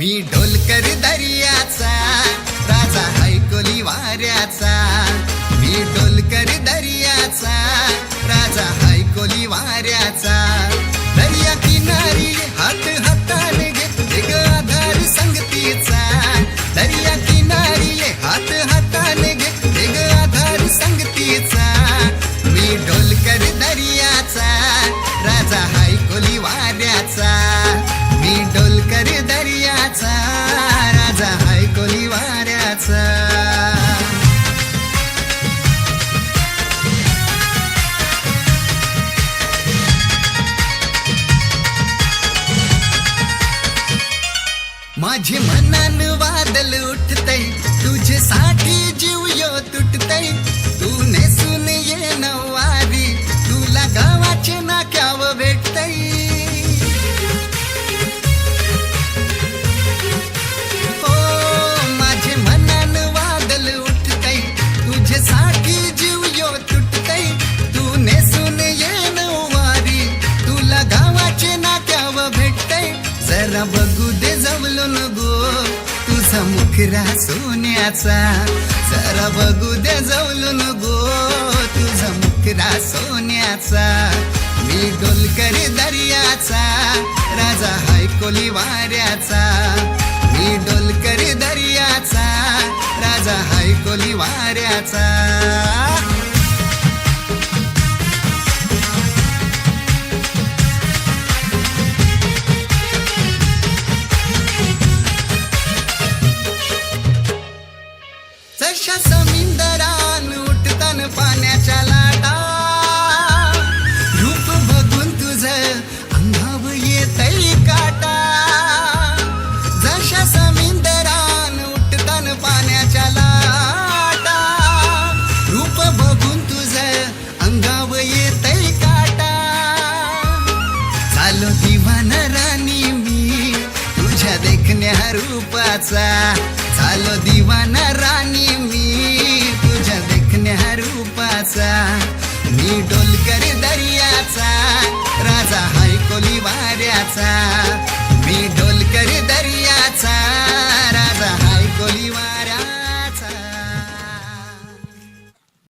मी ढोलकर दर्याचा राजा हायकोली वाऱ्याचा। मी ढोलकर दर्याचा राजा हायकोली वाऱ्याचा। दर्या किनारी हात हाताने घेते ग आधार संगतीचा। दर्या किनारी हात हाताने घेते ग आधार संगतीचा। मी ढोलकर दर्याचा राजा हायकोली वाऱ्याचा। मी ढोलकर दर्याचा राजा हायकोली वाऱ्याचा। माझे मनान वादल उठतय तुझ्यासाठी जीव यो तुटतय। तू नेसून ये नवारी तुला गावाचे नाक्याव भेटतय। हो माझे मनान वादल उठतय तुझ्यासाठी जीव यो तुटतय। तू नेसून ये नवारी तुला गावाचे नाक्याव भेटतय। जरा बघू दे जवलून गो तुझा मुखरा सोन्याचा। जरा बघू दे जवलून गो तुझा मुखरा सोन्याचा। मी ढोलकर दर्याचा राजा हायकोली वाऱ्याचा। मी ढोलकर दर्याचा राजा हायकोली वाऱ्याचा। जशा समुद्रान उठतान पाण्याच्या लाटा। रूप बघून तुझं अंगावर येतय काटा। जशा समुद्रान उठतान पाण्याच्या लाटा। रूप बघून तुझं अंगावर येतय काटा। झालो दिवाना राणी मी तुझ्या देखण्या रूपाचा। झालो दिवाना राणी मी तुझ्या देखण्या रूपाचा। मी ढोलकर दर्याचा राजा हायकोली वाऱ्याचा। मी ढोलकर दर्याचा